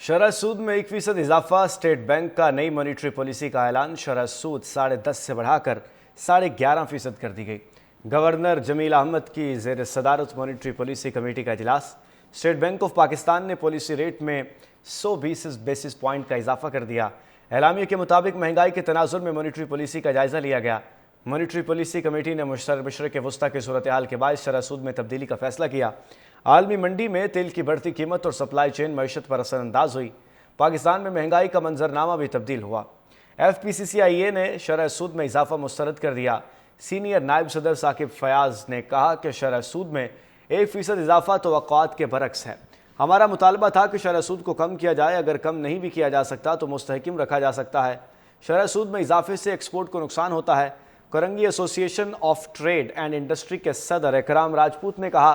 शरह सूद में 1% इजाफा। स्टेट बैंक का नई मॉनिटरी पॉलिसी का ऐलान। शरह सूद 10.5 से बढ़ाकर 11.5% कर दी गई। गवर्नर जमील अहमद की ज़ेर सदारत मॉनिटरी पॉलिसी कमेटी का इजलास। स्टेट बैंक ऑफ पाकिस्तान ने पॉलिसी रेट में 120 बेसिस पॉइंट का इजाफा कर दिया। एलामिया के मुताबिक महंगाई के तनाजुर में मॉनिटरी पॉलिसी का जायज़ा लिया गया। मॉनिटरी पॉलिसी कमेटी ने मशरक़ वस्ता की सूरत हाल के बाद शरह सूद में तब्दीली का फैसला किया। आलमी मंडी में तेल की बढ़ती कीमत और सप्लाई चेन मईशत पर असरअंदाज हुई। पाकिस्तान में महंगाई का मंजरनामा भी तब्दील हुआ। FPCCIA ने शरह सूद में इजाफा मुस्तरद कर दिया। सीनियर नायब सदर साकिब फयाज ने कहा कि शरह सूद में 1% इजाफा तवक्कुआत के बरक्स है। हमारा मुतालबा था कि शरह सूद को कम किया जाए, अगर कम नहीं भी किया जा सकता तो मुस्तहकिम रखा जा सकता है। शरह सूद में इजाफे से एक्सपोर्ट को नुकसान होता है। Korangi association of trade and industry के सदर इकराम राजपूत ने कहा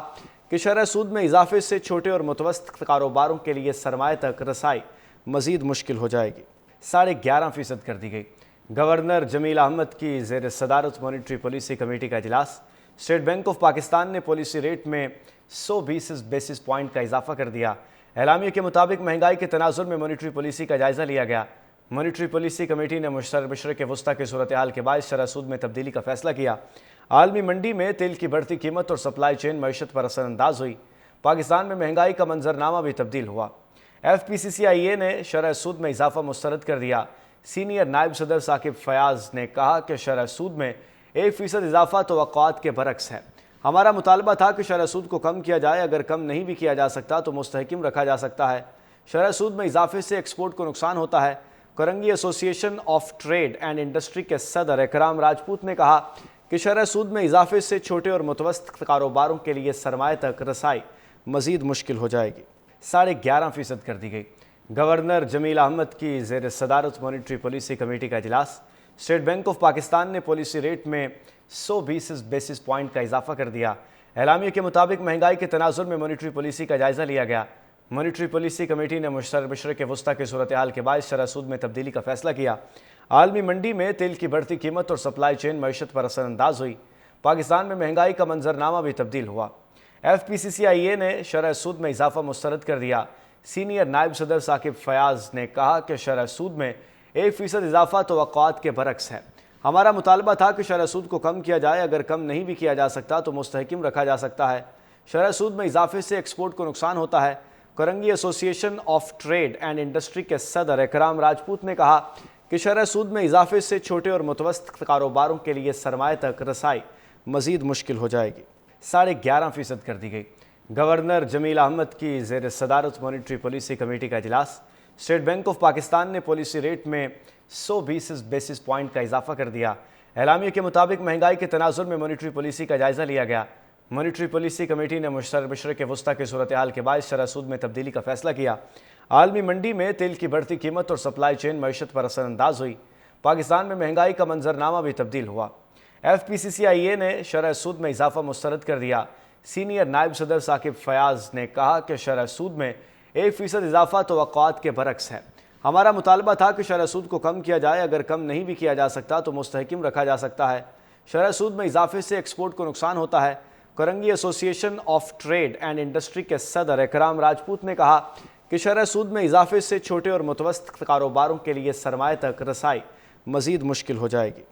कि शरह सूद में इजाफे से छोटे और मुतवस्सित कारोबारों के लिए सरमाए तक रसाई मज़ीद मुश्किल हो जाएगी। 11.5% कर दी गई। गवर्नर जमील अहमद की ज़ेर सदारत मॉनिटरी पॉलिसी कमेटी का इजलास। स्टेट बैंक ऑफ पाकिस्तान ने पॉलिसी रेट में 120 बेसिस पॉइंट का इजाफा कर दिया। एलामिया के मुताबिक महंगाई के तनाजुर में मॉनिटरी पॉलिसी का जायज़ा लिया गया। मॉनिटरी पॉलिसी कमेटी ने मशरक़ वस्ता की सूरत हाल के बाद शरह सूद में तब्दीली का फैसला किया। आलमी मंडी में तेल की बढ़ती कीमत और सप्लाई चेन मईशत पर असरअंदाज हुई। पाकिस्तान में महंगाई का मंजरनामा भी तब्दील हुआ। FPCCIA ने शरह सूद में इजाफा मुस्तरद कर दिया। सीनियर नायब सदर साकिब फयाज ने कहा कि शरह सूद में 1% इजाफा तवक्कुआत के बरक्स है। हमारा मुतालबा था कि शरह सूद को कम किया जाए, अगर कम नहीं भी किया जा सकता तो मुस्तहकिम रखा जा सकता है। शरह सूद में इजाफे से एक्सपोर्ट को नुकसान होता है। Korangi association of trade and industry के सदर इकराम राजपूत ने कहा कि शरह सूद में इजाफे से छोटे और मुतवस्सित कारोबारों के लिए सरमाए तक रसाई मज़ीद मुश्किल हो जाएगी। 11.5% कर दी गई। गवर्नर जमील अहमद की ज़ेर सदारत मॉनिटरी पॉलिसी कमेटी का इजलास। स्टेट बैंक ऑफ पाकिस्तान ने पॉलिसी रेट में 120 बेसिस पॉइंट का इजाफा कर दिया। एलामिया के मुताबिक महंगाई के तनाजुर में मॉनिटरी पॉलिसी का जायज़ा लिया गया। मॉनिटरी पॉलिसी कमेटी ने मशरक़ वस्ता की सूरत हाल के बाद शरह सूद में तब्दीली का फैसला किया। आलमी मंडी में तेल की बढ़ती कीमत और सप्लाई चेन मईशत पर असरअंदाज हुई। पाकिस्तान में महंगाई का मंजरनामा भी तब्दील हुआ। FPCCIA ने शरह सूद में इजाफा मुस्तरद कर दिया। सीनियर नायब सदर साकिब फयाज ने कहा कि शरह सूद में 1% इजाफा तवक्कुआत के बरक्स है। हमारा मुतालबा था कि शरह सूद को कम किया जाए, अगर कम नहीं भी किया जा सकता तो मुस्तहकिम रखा जा सकता है। शरह सूद में इजाफे से एक्सपोर्ट को नुकसान होता है। Korangi association of trade and industry के सदर इकराम राजपूत ने कहा कि शरह सूद में इजाफे से छोटे और मुतवस्सित कारोबारों के लिए सरमाए तक रसाई मज़ीद मुश्किल हो जाएगी। 11.5% कर दी गई। गवर्नर जमील अहमद की ज़ेर सदारत मॉनिटरी पॉलिसी कमेटी का इजलास। स्टेट बैंक ऑफ पाकिस्तान ने पॉलिसी रेट में 120 बेसिस पॉइंट का इजाफा कर दिया। एलामिया के मुताबिक महंगाई के तनाजुर में मॉनिटरी पॉलिसी का जायज़ा लिया गया। मॉनिटरी पॉलिसी कमेटी ने मशरक़ वस्ता की सूरत हाल के बाद शरह सूद में तब्दीली का फैसला किया। आलमी मंडी में तेल की बढ़ती कीमत और सप्लाई चेन मईशत पर असरअंदाज हुई। पाकिस्तान में महंगाई का मंजरनामा भी तब्दील हुआ। FPCCIA ने शरह सूद में इजाफा मुस्तरद कर दिया। सीनियर नायब सदर साकिब फयाज ने कहा कि शरह सूद में 1% इजाफा तवक्कुआत के बरक्स है। हमारा मुतालबा था कि शरह सूद को कम किया जाए, अगर कम नहीं भी किया जा सकता तो मुस्तहकिम रखा जा सकता है। शरह सूद में इजाफे से एक्सपोर्ट को नुकसान होता है। Korangi association of trade and industry के सदर इकराम राजपूत ने कहा कि शरह सूद में इजाफे से छोटे और मुतवस्सित कारोबारों के लिए सरमाए तक रसाई मज़ीद मुश्किल हो जाएगी।